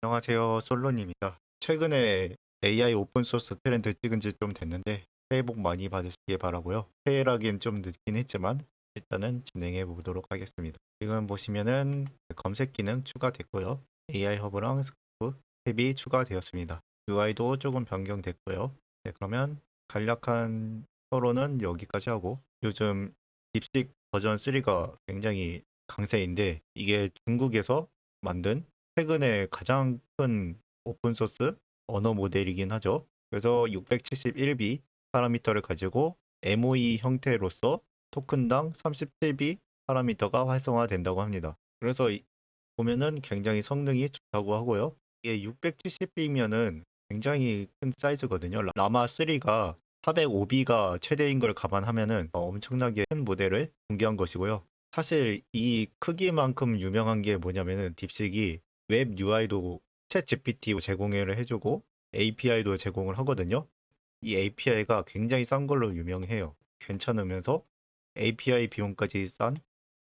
안녕하세요. 솔로님입니다. 최근에 AI 오픈소스 트렌드 찍은 지 좀 됐는데 새해 복 많이 받으시길 바라고요. 새해라긴 좀 늦긴 했지만 일단은 진행해 보도록 하겠습니다. 지금 보시면은 검색 기능 추가됐고요. AI 허브랑 스코프 탭이 추가되었습니다. UI도 조금 변경됐고요. 네, 그러면 간략한 서로는 여기까지 하고 요즘 딥식 버전 3가 굉장히 강세인데 이게 중국에서 만든 최근에 가장 큰 오픈소스 언어 모델이긴 하죠. 그래서 671B 파라미터를 가지고 MOE 형태로서 토큰당 37B 파라미터가 활성화된다고 합니다. 그래서 보면은 굉장히 성능이 좋다고 하고요. 이게 670B면은 굉장히 큰 사이즈거든요. 라마 3가 405B가 최대인 걸 감안하면은 엄청나게 큰 모델을 공개한 것이고요. 사실 이 크기만큼 유명한 게 뭐냐면은 딥식이 웹 UI도 챗 GPT 제공을 해주고 API도 제공을 하거든요. 이 API가 굉장히 싼 걸로 유명해요. 괜찮으면서 API 비용까지 싼,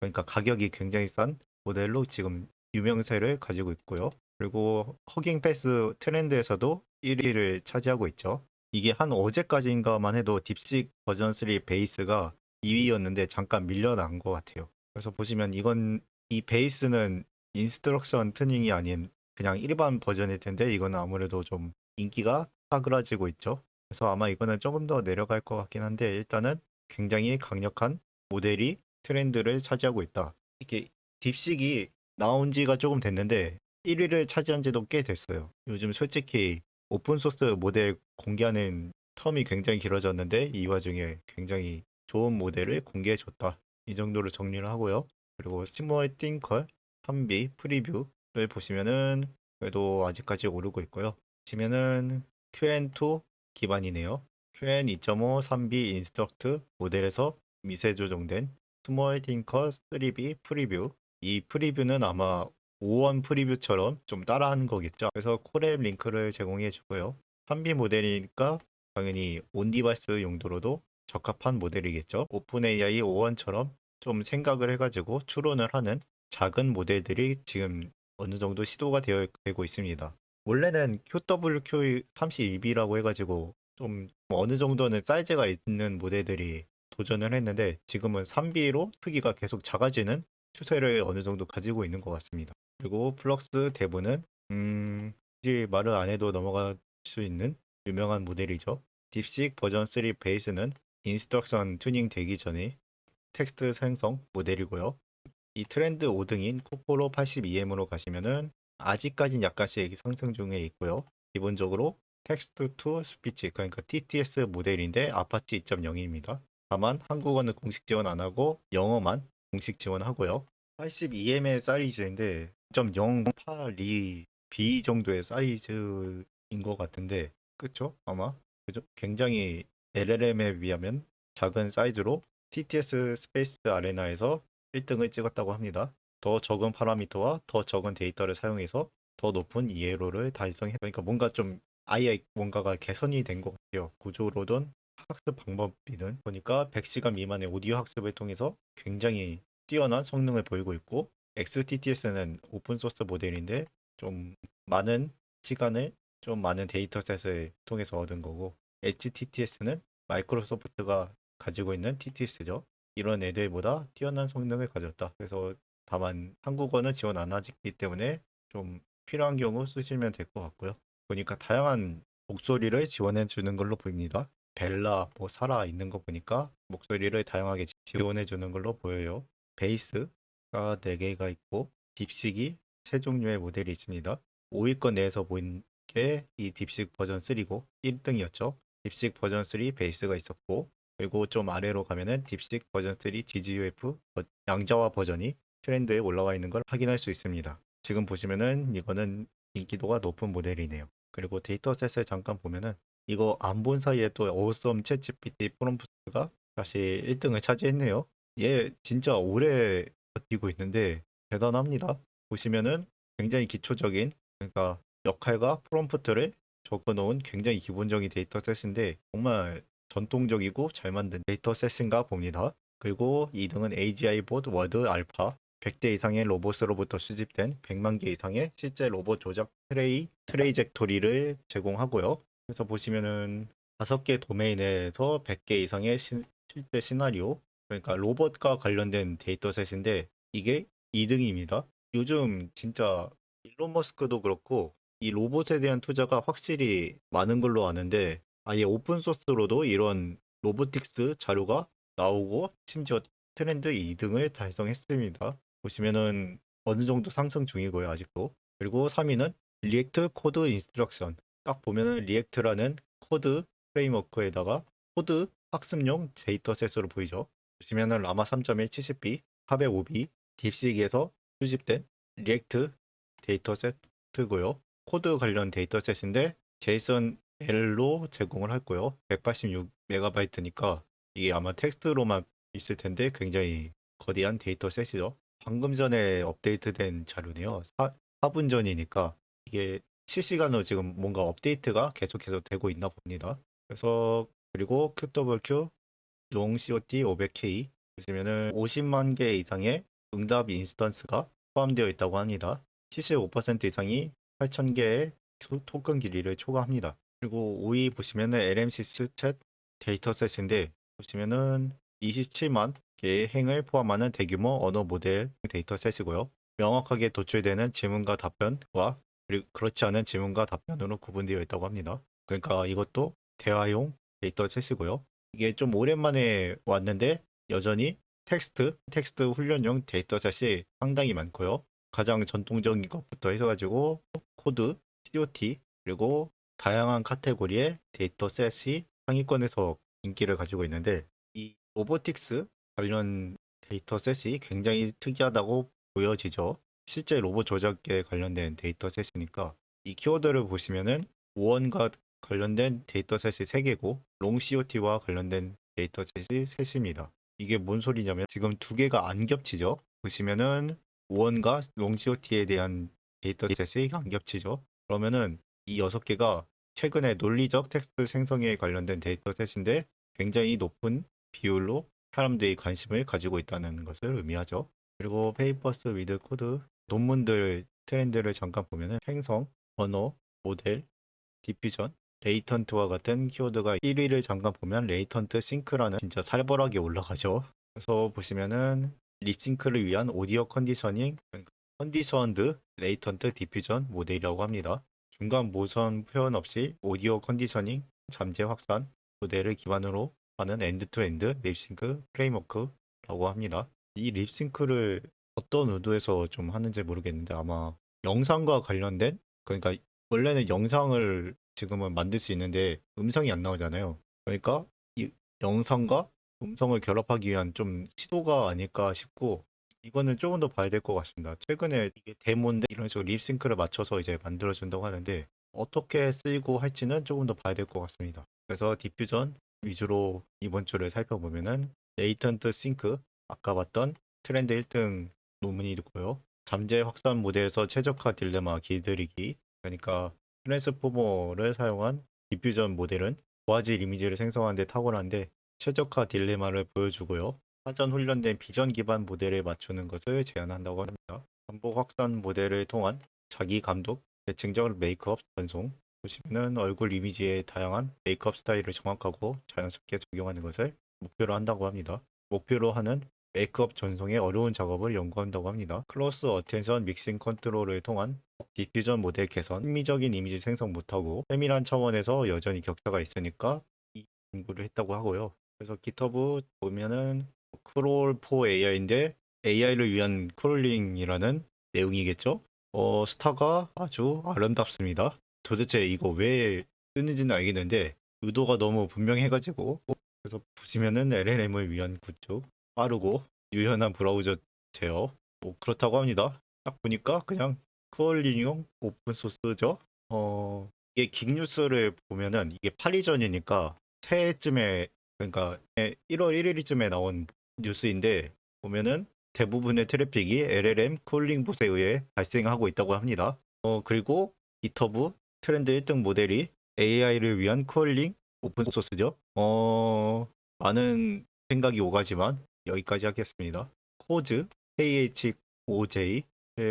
그러니까 가격이 굉장히 싼 모델로 지금 유명세를 가지고 있고요. 그리고 허깅 패스 트렌드에서도 1위를 차지하고 있죠. 이게 한 어제까지인가만 해도 딥식 버전 3 베이스가 2위였는데 잠깐 밀려난 것 같아요. 그래서 보시면 이건 이 베이스는 인스트럭션 트닝이 아닌 그냥 일반 버전일 텐데 이건 아무래도 좀 인기가 사그라지고 있죠. 그래서 아마 이거는 조금 더 내려갈 것 같긴 한데 일단은 굉장히 강력한 모델이 트렌드를 차지하고 있다. 이게 딥식이 나온 지가 조금 됐는데 1위를 차지한 지도 꽤 됐어요. 요즘 솔직히 오픈소스 모델 공개하는 텀이 굉장히 길어졌는데 이 와중에 굉장히 좋은 모델을 공개해줬다. 이 정도로 정리를 하고요. 그리고 스몰 띵컬 3B 프리뷰를 보시면은 그래도 아직까지 오르고 있고요. 보시면은 QN2 기반이네요. QN 2.5 3B 인스트럭트 모델에서 미세 조정된 스몰 띵커 3B 프리뷰. 이 프리뷰는 아마 5원 프리뷰처럼 좀 따라하는 거겠죠. 그래서 콜앱 링크를 제공해 주고요. 3B 모델이니까 당연히 온 디바이스 용도로도 적합한 모델이겠죠. 오픈AI 5원처럼 좀 생각을 해가지고 추론을 하는 작은 모델들이 지금 어느 정도 시도가 되고 있습니다. 원래는 QWQ32B라고 해가지고 좀 어느 정도는 사이즈가 있는 모델들이 도전을 했는데 지금은 3B로 크기가 계속 작아지는 추세를 어느 정도 가지고 있는 것 같습니다. 그리고 플럭스 대부는 굳이 말을 안 해도 넘어갈 수 있는 유명한 모델이죠. 딥식 버전 3 베이스는 인스트럭션 튜닝 되기 전에 텍스트 생성 모델이고요. 이 트렌드 5등인 코코로 82M으로 가시면은 아직까진 약간씩 상승 중에 있고요. 기본적으로 텍스트 투 스피치 그러니까 TTS 모델인데 아파치 2.0입니다. 다만 한국어는 공식 지원 안 하고 영어만 공식 지원하고요. 82M의 사이즈인데 0.082B 정도의 사이즈인 것 같은데 그쵸? 아마 그죠? 굉장히 LLM에 비하면 작은 사이즈로 TTS 스페이스 아레나에서 1등을 찍었다고 합니다. 더 적은 파라미터와 더 적은 데이터를 사용해서 더 높은 이해로를 달성해. 그러니까 뭔가 좀 아예 뭔가가 개선이 된 것 같아요. 구조로든 학습 방법이든 보니까 100시간 미만의 오디오 학습을 통해서 굉장히 뛰어난 성능을 보이고 있고 XTTS는 오픈소스 모델인데 좀 많은 시간을 좀 많은 데이터셋을 통해서 얻은 거고 HTTS는 마이크로소프트가 가지고 있는 TTS죠. 이런 애들보다 뛰어난 성능을 가졌다. 그래서 다만 한국어는 지원 안 하기 때문에 좀 필요한 경우 쓰시면 될 것 같고요. 보니까 다양한 목소리를 지원해 주는 걸로 보입니다. 벨라, 뭐 사라 있는 거 보니까 목소리를 다양하게 지원해 주는 걸로 보여요. 베이스가 4개가 있고 딥식이 3종류의 모델이 있습니다. 5위권 내에서 보인 게 이 딥식 버전 3고 1등이었죠. 딥식 버전 3 베이스가 있었고 그리고 좀 아래로 가면은 딥식 버전 3 GGUF 양자화 버전이 트렌드에 올라와 있는 걸 확인할 수 있습니다. 지금 보시면은 이거는 인기도가 높은 모델이네요. 그리고 데이터셋을 잠깐 보면은 이거 안 본 사이에 또 어썸 챗 GPT 프롬프트가 다시 1등을 차지했네요. 얘 진짜 오래 버티고 있는데 대단합니다. 보시면은 굉장히 기초적인 그러니까 역할과 프롬프트를 적어놓은 굉장히 기본적인 데이터셋인데 정말 전통적이고 잘 만든 데이터셋인가 봅니다. 그리고 2등은 AGI 봇 워드 알파 100대 이상의 로봇으로부터 수집된 100만 개 이상의 실제 로봇 조작 트레이젝토리를 제공하고요. 그래서 보시면은 5개 도메인에서 100개 이상의 실제 시나리오, 그러니까 로봇과 관련된 데이터셋인데 이게 2등입니다. 요즘 진짜 일론 머스크도 그렇고 이 로봇에 대한 투자가 확실히 많은 걸로 아는데 아예 오픈 소스로도 이런 로보틱스 자료가 나오고 심지어 트렌드 2등을 달성했습니다. 보시면은 어느 정도 상승 중이고요, 아직도. 그리고 3위는 리액트 코드 인스트럭션. 딱 보면은 리액트라는 코드 프레임워크에다가 코드 학습용 데이터셋으로 보이죠. 보시면은 라마 3.1 70B, 405B, 딥식에서 수집된 리액트 데이터셋이고요. 코드 관련 데이터셋인데 제이슨 L로 제공을 했고요. 186MB니까 이게 아마 텍스트로만 있을 텐데 굉장히 거대한 데이터셋이죠. 방금 전에 업데이트된 자료네요. 4분 전이니까 이게 실시간으로 지금 뭔가 업데이트가 계속해서 되고 있나 봅니다. 그래서 그리고 QWQ 롱 COT 500K 보시면은 50만 개 이상의 응답 인스턴스가 포함되어 있다고 합니다. 75% 이상이 8,000개의 토큰 길이를 초과합니다. 그리고 5위 보시면은 LMC 챗 데이터셋인데 보시면은 27만 개의 행을 포함하는 대규모 언어 모델 데이터셋이고요. 명확하게 도출되는 질문과 답변과 그리고 그렇지 않은 질문과 답변으로 구분되어 있다고 합니다. 그러니까 이것도 대화용 데이터셋이고요. 이게 좀 오랜만에 왔는데 여전히 텍스트 훈련용 데이터셋이 상당히 많고요. 가장 전통적인 것부터 해가지고 코드, COT, 그리고 다양한 카테고리의 데이터셋이 상위권에서 인기를 가지고 있는데 이 로보틱스 관련 데이터셋이 굉장히 특이하다고 보여지죠. 실제 로봇 조작에 관련된 데이터셋이니까 이 키워드를 보시면은 오원과 관련된 데이터셋이 3개고 롱 COT와 관련된 데이터셋이 3입니다. 이게 뭔 소리냐면 지금 2개가 안 겹치죠. 보시면은 오원과 롱 COT에 대한 데이터셋이 안 겹치죠. 그러면은 이 6개가 최근에 논리적 텍스트 생성에 관련된 데이터셋인데 굉장히 높은 비율로 사람들이 관심을 가지고 있다는 것을 의미하죠. 그리고 페이퍼스 위드 코드 논문들 트렌드를 잠깐 보면은 생성, 언어, 모델, 디퓨전, 레이턴트와 같은 키워드가 1위를 잠깐 보면 레이턴트 싱크라는 진짜 살벌하게 올라가죠. 그래서 보시면은 립싱크를 위한 오디오 컨디셔닝, 그러니까 컨디션드 레이턴트 디퓨전 모델이라고 합니다. 중간 모션 표현 없이 오디오 컨디셔닝, 잠재 확산 모델을 기반으로 하는 엔드-투-엔드 립싱크 프레임워크라고 합니다. 이 립싱크를 어떤 의도에서 좀 하는지 모르겠는데 아마 영상과 관련된 그러니까 원래는 영상을 지금은 만들 수 있는데 음성이 안 나오잖아요. 그러니까 이 영상과 음성을 결합하기 위한 좀 시도가 아닐까 싶고 이거는 조금 더 봐야 될 것 같습니다. 최근에 이게 데모인데 이런 식으로 립싱크를 맞춰서 이제 만들어준다고 하는데 어떻게 쓰이고 할지는 조금 더 봐야 될 것 같습니다. 그래서 디퓨전 위주로 이번 주를 살펴보면은 레이턴트 싱크 아까 봤던 트렌드 1등 논문이고요. 잠재 확산 모델에서 최적화 딜레마 길들이기 그러니까 트랜스포머를 사용한 디퓨전 모델은 고화질 이미지를 생성하는 데 탁월한데 최적화 딜레마를 보여주고요. 사전 훈련된 비전 기반 모델에 맞추는 것을 제안한다고 합니다. 반복 확산 모델을 통한 자기 감독, 대칭적 메이크업 전송 보시면은 얼굴 이미지의 다양한 메이크업 스타일을 정확하고 자연스럽게 적용하는 것을 목표로 한다고 합니다. 목표로 하는 메이크업 전송의 어려운 작업을 연구한다고 합니다. 클로스 어텐션 믹싱 컨트롤을 통한 디퓨전 모델 개선, 심미적인 이미지 생성 못하고 세밀한 차원에서 여전히 격차가 있으니까 이 연구를 했다고 하고요. 그래서 GitHub 보면은 크롤 포 AI인데 AI를 위한 크롤링이라는 내용이겠죠? 스타가 아주 아름답습니다. 도대체 이거 왜 쓰는지는 알겠는데 의도가 너무 분명해가지고 그래서 보시면은 LLM을 위한 구축 빠르고 유연한 브라우저 제어 그렇다고 합니다. 딱 보니까 그냥 크롤링용 오픈 소스죠. 이게 긱뉴스를 보면은 이게 8일 전이니까 새해쯤에 그러니까 1월 1일쯤에 나온 뉴스인데 보면은 대부분의 트래픽이 LLM 쿨링봇에 의해 발생하고 있다고 합니다. 그리고 GitHub 트렌드 1등 모델이 AI를 위한 쿨링 오픈 소스죠. 많은 생각이 오가지만 여기까지 하겠습니다. 코즈 KHOJ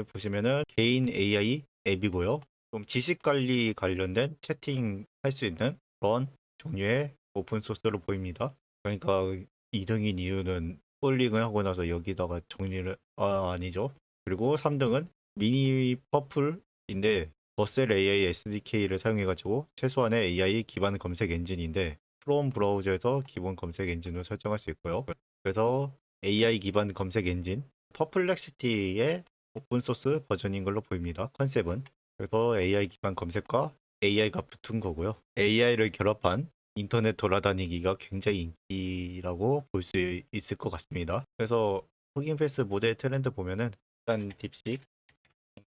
보시면은 개인 AI 앱이고요. 좀 지식 관리 관련된 채팅 할 수 있는 그런 종류의 오픈 소스로 보입니다. 그러니까 2등인 이유는 폴링을 하고 나서 여기다가 정리를 아니죠. 그리고 3등은 미니 퍼플인데 버셀 AI SDK를 사용해가지고 최소한의 AI 기반 검색 엔진인데 크롬 브라우저에서 기본 검색 엔진을 설정할 수 있고요. 그래서 AI 기반 검색 엔진 퍼플렉시티의 오픈소스 버전인 걸로 보입니다. 컨셉은. 그래서 AI 기반 검색과 AI가 붙은 거고요. AI를 결합한 인터넷 돌아다니기가 굉장히 인기라고 볼 수 있을 것 같습니다. 그래서 후긴 패스 모델 트렌드 보면은 일단 딥식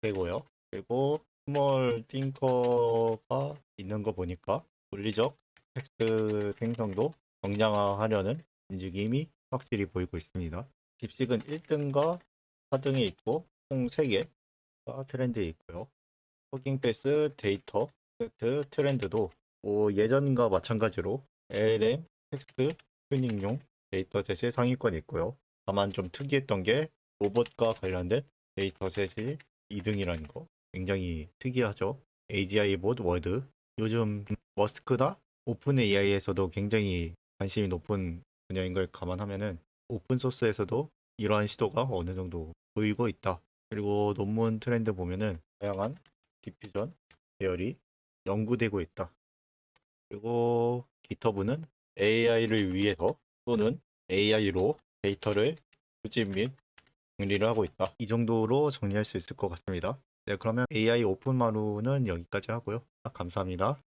되고요. 그리고 스몰 띵커가 있는 거 보니까 물리적 텍스트 생성도 경량화하려는 움직임이 확실히 보이고 있습니다. 딥식은 1등과 4등에 있고 총 3개가 트렌드에 있고요. 호깅 패스 데이터 세트 트렌드도 예전과 마찬가지로 LLM 텍스트 튜닝용 데이터셋이 상위권에 있고요. 다만 좀 특이했던 게 로봇과 관련된 데이터셋이 2등이라는 거 굉장히 특이하죠. AGI 봇 워드 요즘 머스크나 오픈 AI에서도 굉장히 관심이 높은 분야인 걸 감안하면은 오픈 소스에서도 이러한 시도가 어느 정도 보이고 있다. 그리고 논문 트렌드 보면은 다양한 디퓨전 계열이 연구되고 있다. 그리고 GitHub는 AI를 위해서 또는 AI로 데이터를 수집 및 정리를 하고 있다. 이 정도로 정리할 수 있을 것 같습니다. 네, 그러면 AI 오픈마루는 여기까지 하고요. 감사합니다.